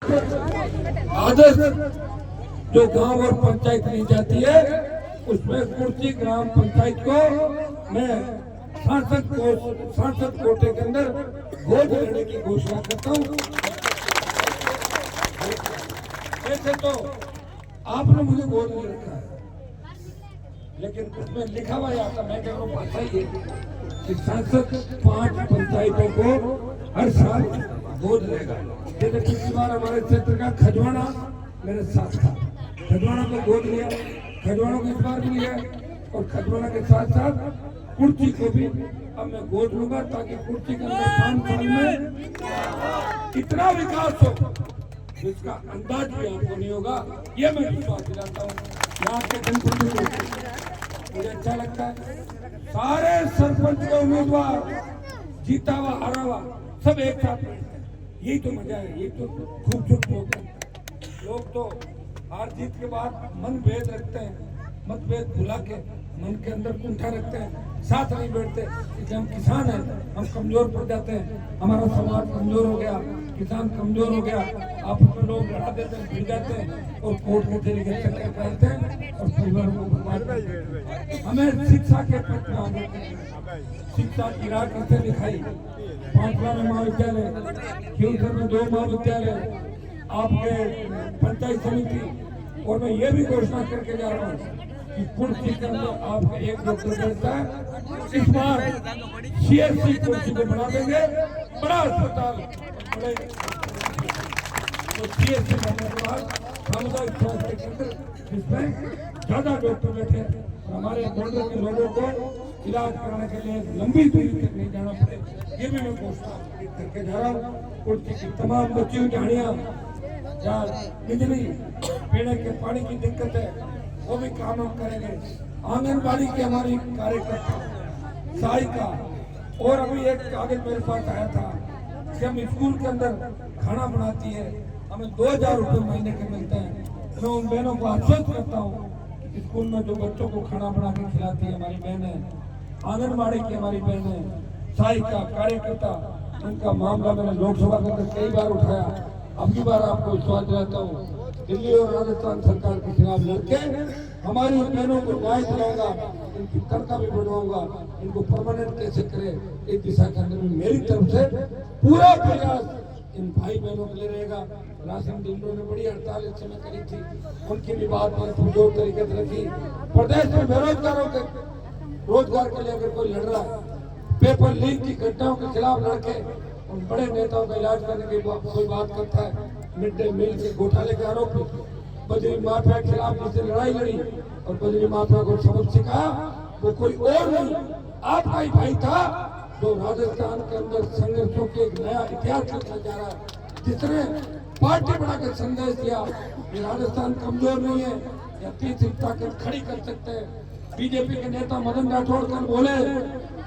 आदर्श जो गांव और पंचायत ली जाती है उसमें कुर्सी ग्राम पंचायत को मैं सांसद कोटे के अंदर गोद लेने की घोषणा करता हूँ। ऐसे तो आपने मुझे गोद ले रखा है, लेकिन उसमें लिखा हुआ आता मैं कह रहा हूँ भाषा ही है कि सांसद 5 पंचायतों को हर साल गोद लेगा। जैसे पिछली बार हमारे क्षेत्र का खजवाना मेरे साथ था, खजवाना को गोद लिया, खजवाना को इस बार भी लिया और खजवाना के साथ साथ कुर्सी को भी अब मैं गोद लूंगा ताकि कुर्सी के अंदर 5 साल में इतना विकास हो जिसका अंदाज भी आपको नहीं होगा। ये मैं विश्वास दिलाता हूँ। यहाँ के जनप्रतिनिधि मुझे अच्छा लगता है, सारे सरपंच के उम्मीदवार जीता हुआ हारा हुआ सब एक साथ बैठते हैं, यही तो मजा है, यही तो खूबसूरत लोग हैं। लोग तो हार जीत के बाद मतभेद रखते हैं, मतभेद भुला के मन के अंदर कुंठा रखते हैं, साथ नहीं बैठते। इसलिए हम किसान हैं, हम कमजोर पड़ जाते हैं, हमारा समाज कमजोर हो गया, किसान कमजोर हो गया, आपस में लोग लड़ा देते हैं, भिड़ जाते हैं और कोर्ट कचहरी के चक्कर काटते हैं और परिवार को बर्बाद करते हैं। हमें शिक्षा के पक्ष में आगे शिक्षा की राह कैसे दिखाई, 5 में महाविद्यालय, खींवसर में 2 महाविद्यालय, आपके पंचायत समिति, और मैं ये भी घोषणा करके जा रहा हूँ कि कुर्सी के अंदर आपका 1 डॉक्टर बैठता है। इस बार CHC कुर्सी को बना देंगे, बड़ा अस्पताल तो CHC बनने के बाद सामुदायिक स्वास्थ्य केंद्र जिसमें ज्यादा डॉक्टर बैठे और हमारे बॉर्डर के लोगों को इलाज कराने के लिए लंबी दूरी तक नहीं जाना पड़े, ये भी मैं घोषणा करके जा रहा हूँ। कुर्सी की तमाम बच्ची हुई कहानियाँ, जहाँ बिजली पीने के पानी की दिक्कत है वो भी काम हम करेंगे। आंगनबाड़ी की हमारी कार्यकर्ता सहायिका, और अभी एक कागज मेरे पास आया था कि हम स्कूल के अंदर खाना बनाती है, हमें 2000 रुपये महीने के मिलते हैं। मैं उन बहनों को आश्वस्त करता हूँ कि स्कूल में जो बच्चों को खाना बना के खिलाती है हमारी बहनें, आंगनबाड़ी की हमारी बहनें, सहायिका कार्यकर्ता, उनका मामला मैंने लोकसभा के अंदर कई बार उठाया। अब की बार आपको विश्वास दिलाता हूँ, दिल्ली और राजस्थान सरकार के खिलाफ लड़के हमारी बहनों को न्याय दिलाऊंगा, इनकी तनख्वाह भी बढ़वाऊंगा, इनको परमानेंट कैसे करे इस दिशा के अंदर में मेरी तरफ से पूरा प्रयास इन भाई बहनों के लिए रहेगा। राशन डीलरों ने बड़ी हड़ताल इस समय करी थी, उनकी भी बात मैंने पुरजोर तरीके से रखी। प्रदेश में बेरोजगारों के रोजगार के लिए अगर कोई लड़ रहा है, पेपर लीक की घटनाओं के खिलाफ लड़के उन बड़े नेताओं का इलाज करने की कोई बात करता है, मिड डे मील के घोटाले के आरोपी, बजरी माफिया के खिलाफ जिससे लड़ाई लड़ी और बजरी माफिया को सबक सिखाया वो कोई और नहीं आपका ही भाई था, जो राजस्थान के अंदर संघर्षों के एक नया इतिहास लिखा जा रहा है, जिसने पार्टी बनाकर संदेश दिया कि राजस्थान कमजोर नहीं है या तीसरी ताकत खड़ी कर सकते हैं। बीजेपी के नेता मदन राठौड़ कर बोले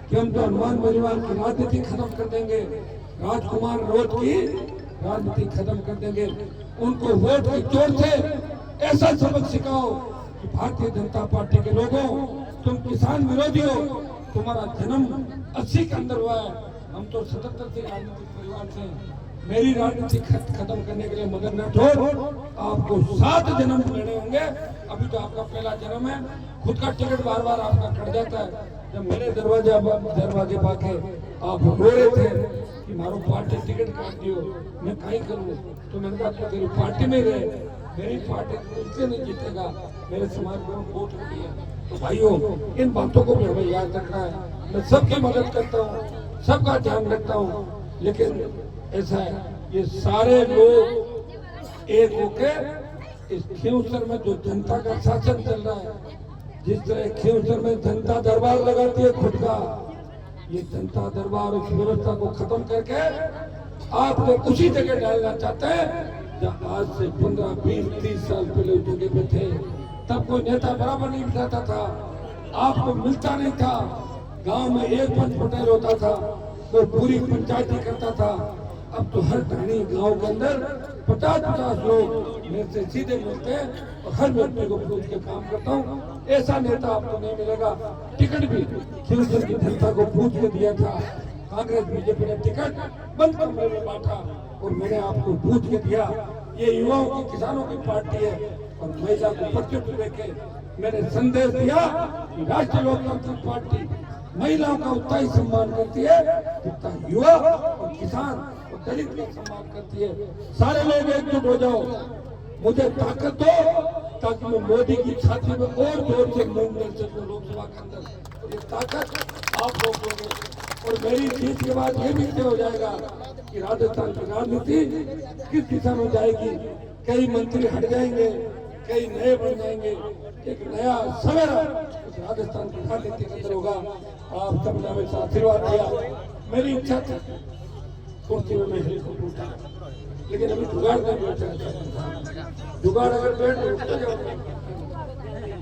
कि हम तो हनुमान बलिवाल की राजनीति खत्म कर देंगे, राजकुमार रोड की राजनीति खत्म कर देंगे, उनको वोट की चोट से ऐसा सबक सिखाओ कि भारतीय जनता पार्टी के लोगों तुम किसान विरोधी हो, तुम्हारा जन्म 80 के अंदर हुआ है, हम तो 77 से राजनीतिक परिवार से, मेरी राजनीति खत्म करने के लिए मदन राठौड़ आपको 7 जन्म लेने होंगे। अभी तो आपका पहला जन्म है, खुद का टिकट बार बार आपका कट जाता है। जब मेरे दरवाजे पाके आप रो रहे थे कि मारो पार्टी टिकट काट दियो, मैं कहीं करूँ, तो मैंने कहा तेरी पार्टी में रहे, मेरी पार्टी इसलिए नहीं जीतेगा, मेरे समाज में वोट रखी है। तो भाइयों इन बातों को भी हमें याद रखना है। मैं सबकी मदद करता हूँ, सबका ध्यान रखता हूँ, लेकिन ऐसा है ये सारे लोग एक होकर इस खींवसर में जो जनता का शासन चल रहा है, जिस तरह खींवसर में जनता दरबार लगाती है खुद का, ये जनता दरबार उस व्यवस्था को खत्म करके आपको उसी जगह डालना चाहते हैं जहाँ आज से 15, 20, 30 साल पहले उस जगह पे थे। तब कोई नेता बराबर नहीं बिठाता था, आपको मिलता नहीं था, गांव में एक पंच पटेल होता था, वो पूरी पंचायती करता था। अब तो हर टहनी गांव के अंदर 50-50 लोग मेरे से सीधे मिलते हैं और हर व्यक्ति को पूछ के काम करता हूँ। ऐसा नेता आपको नहीं मिलेगा। टिकट भी खींवसर की जनता को पूछ के दिया था, कांग्रेस बीजेपी ने टिकट बंद कमरे में बांटा और मैंने आपको पूछ के दिया ये युवाओं की, किसानों की पार्टी है। और महिला को प्रत्युत्तर देके मैंने संदेश दिया कि राष्ट्रीय लोकतांत्रिक पार्टी महिलाओं का उतना ही सम्मान करती है जितना युवा और किसान और दलित का सम्मान करती है। सारे लोग एकजुट हो जाओ, मुझे ताकत दो ताकि मैं मोदी की छाती में और जोर से मूंग डाल सकूं लोकसभा के अंदर। और ये ताकत आप लोग दोगे। और मेरी जीत के बाद ये भी तय हो जाएगा कि राजस्थान की राजनीति किस दिशा में जाएगी। कई मंत्री हट जाएंगे, कई नए बन जाएंगे, एक नया सवेरा उस राजस्थान की राजनीति के अंदर होगा। आप सबने हमेशा आशीर्वाद दिया। मेरी इच्छा थी कुर्सी में मैं हेलीकॉप्टर उठा, लेकिन अभी जुगाड़ नहीं बैठा। जुगाड़ अगर बैठ तो उठते जाओगे,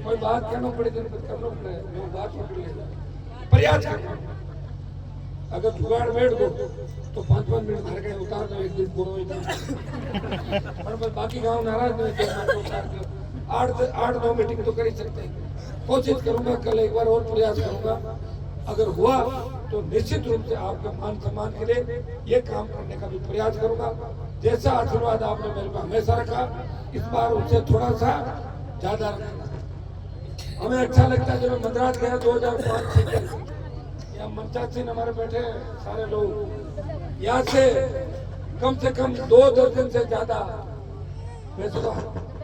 कोई बात कहना पड़े दिन करना पड़े, वो बात पकड़ ले, प्रयास करना। अगर जुगाड़ बैठ दो तो 5-5 मिनट घर गए उतार दो, एक दिन पूरा और बाकी गांव नाराज नहीं उतार दो। 8-9 मीटिंग तो कर ही सकते हैं। कोशिश करूंगा, कल एक बार और प्रयास करूंगा। अगर हुआ तो निश्चित रूप से आपके मान सम्मान के लिए ये काम करने का भी प्रयास करूंगा। जैसा आशीर्वाद आपने मेरे पे हमेशा रखा, इस बार उससे थोड़ा सा ज्यादा रखा। हमें अच्छा लगता है जब मैं मद्रास गया 2005 से, यहाँ मंचासीन हमारे बैठे सारे लोग, यहाँ से कम 2 दर्जन से ज्यादा, वैसे तो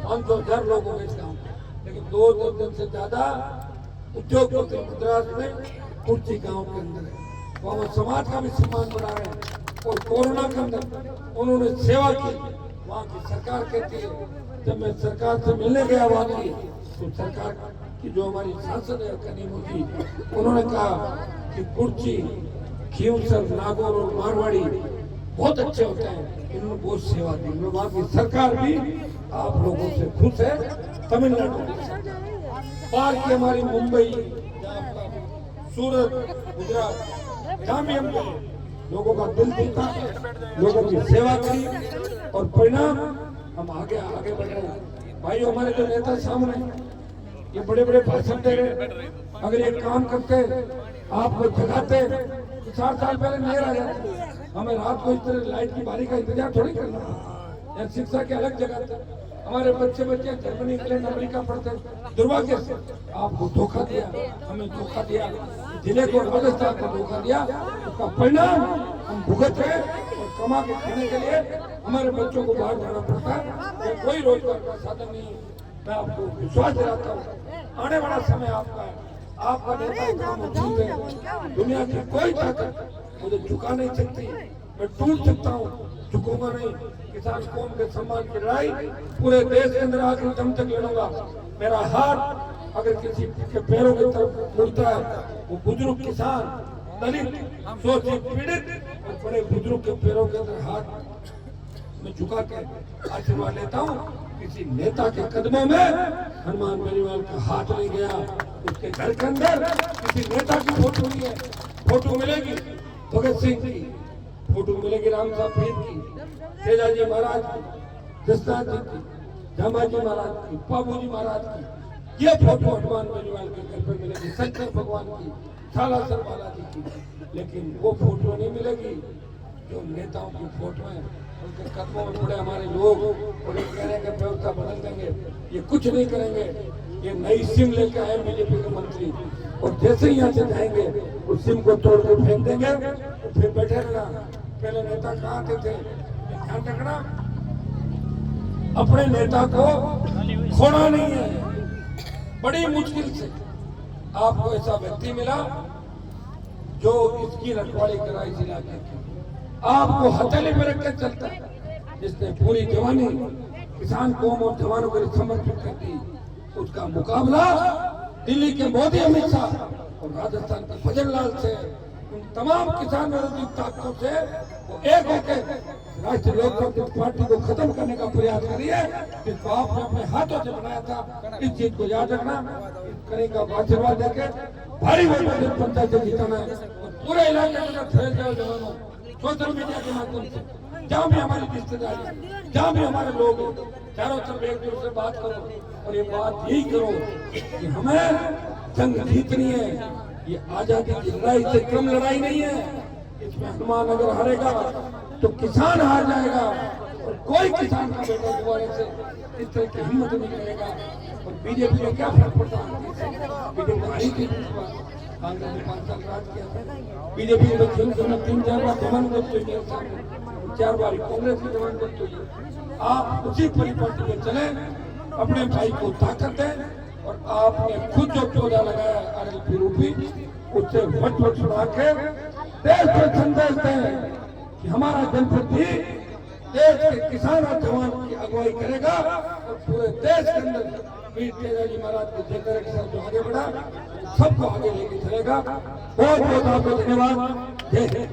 500,000 लोग हो गए इस गाँव में, लेकिन 2 दर्जन से ज्यादा उद्योगपति मद्रास में कुर्ची गांव के अंदर है। वहाँ समाज का भी सम्मान बढ़ा रहे हैं। और कोरोना के अंदर उन्होंने सेवा की। वहाँ की सरकार कहती है, जब मैं सरकार से मिलने गया वहाँ की, तो सरकार की जो हमारी सांसद है कनीमू जी, उन्होंने कहा कि कुर्ची, खींवसर, नागौर और मारवाड़ी बहुत अच्छे होते हैं। इन्होंने बहुत सेवा दी। वहाँ की सरकार भी आप लोगों से खुश है। तमिलनाडु की सरकार, बाहर की हमारी मुंबई, सूरत, गुजरात, जहाँ भी हम गए लोगों का दिल जीता, लोगों की सेवा करी और परिणाम हम आगे बढ़ रहे हैं। भाई हमारे जो नेता सामने ये बड़े बड़े भाषण दे रहे, अगर ये काम करते, आपको जगाते तो 4 साल पहले नहीं आ जाते। हमें रात को इस तरह लाइट की बारी का इंतजार थोड़ी करना है। शिक्षा के अलग जगह थे, हमारे बच्चे जर्मनी, इंग्लैंड, अमेरिका पढ़ते। दुर्भाग्य से आपको धोखा दिया, हमें धोखा दिया, जिले को, राजस्थान को धोखा दिया। उसका परिणाम हम भुगत रहे और कमा के खाने के लिए हमारे बच्चों को बाहर जाना पड़ता है। कोई रोजगार का साधन नहीं। मैं आपको विश्वास दिलाता हूँ, आने वाला समय आपका है। आपका नेता इतना मजबूत है, दुनिया की कोई ताकत मुझे झुका नहीं सकती। मैं टूट सकता हूँ, झुकूंगा नहीं। किसान कौम के सम्मान की लड़ाई पूरे देश के अंदर आखिरी दम तक लड़ूंगा। मेरा हाथ अगर किसी के पैरों की तरफ मुड़ता है, वो बुजुर्ग किसान, दलित, शोषित, पीड़ित और बड़े बुजुर्ग के पैरों के अंदर हाथ में झुका के आशीर्वाद लेता हूँ। किसी नेता के कदमों में हनुमान बेनीवाल का हाथ नहीं गया। उसके घर के अंदर किसी नेता की फोटो नहीं है। फोटो मिलेगी भगत सिंह की, फोटो मिलेगी राम साहब पीर की, तेजाजी महाराज की, दशरथ जी की, जामाजी महाराज की, बाबूजी महाराज की। ये फोटो हनुमान बेनीवाल के घर पर मिलेगी, शंकर भगवान की, सालासर बालाजी की। लेकिन वो फोटो नहीं मिलेगी जो नेताओं की फोटो है। उनके कदमों में पड़े हमारे लोग और ये कह रहे हैं कि व्यवस्था बदल देंगे। ये कुछ नहीं करेंगे। ये नई सिम लेकर आए बीजेपी के मंत्री, और जैसे ही यहाँ से जाएंगे उस सिम को तोड़ के फेंक देंगे। तो फिर बैठे रहना। पहले नेता कहाँ आते थे, ध्यान रखना, अपने नेता को खोना नहीं है। बड़ी मुश्किल से आपको ऐसा व्यक्ति मिला जो इसकी रखवाली कराई जिला के, आपको हथेली में रखकर चलता है, जिसने पूरी जवानी किसान कौम और जवानों के लिए समर्पित कर दी। उसका मुकाबला दिल्ली के मोदी, अमित शाह और राजस्थान के भजनलाल से, उन तमाम किसान विरोधी ताकतों से वो एक होकर राष्ट्रीय लोकतांत्रिक पार्टी को खत्म करने का प्रयास करिए, जिसको आपने अपने हाथों से बनाया था। इस चीज को याद रखना। कहीं का आशीर्वाद देकर भारी वोटों से पंचायत से जिताना है और पूरे इलाके में फैल जाओ जवानों। सोशल मीडिया के माध्यम से जहाँ भी हमारी रिश्तेदारी, जहाँ भी हमारे लोग हैं, चारों तरफ एक दूसरे से बात करो और ये बात यही करो कि हमें जंग जीतनी है। ये आजादी की लड़ाई से कम लड़ाई नहीं है। इसमें हनुमान अगर हारेगा तो किसान हार जाएगा और कोई किसान का बेटा दोबारा से इस तरह की हिम्मत नहीं करेगा। और बीजेपी को क्या फर्क पड़ता है? बीजेपी हारी थी, कांग्रेस ने 5 साल राज किया था। बीजेपी ने 3-4 बार जमानत हुई है, 4 बार कांग्रेस की जमानत हुई है। आप उसी परिपाटी में चले, अपने भाई को ताकत दें और आपने खुद जो पौधा लगाया RLP रूपी, उससे वट छुड़ा के देश को संदेश दें कि हमारा जनप्रतिनिधि देश के किसान और जवान की अगुवाई करेगा और पूरे देश के अंदर वीर तेजाजी महाराज के जयकार के साथ जो आगे बढ़ा, सबको आगे लेके चलेगा। बहुत बहुत आपको धन्यवाद। जय हिंद।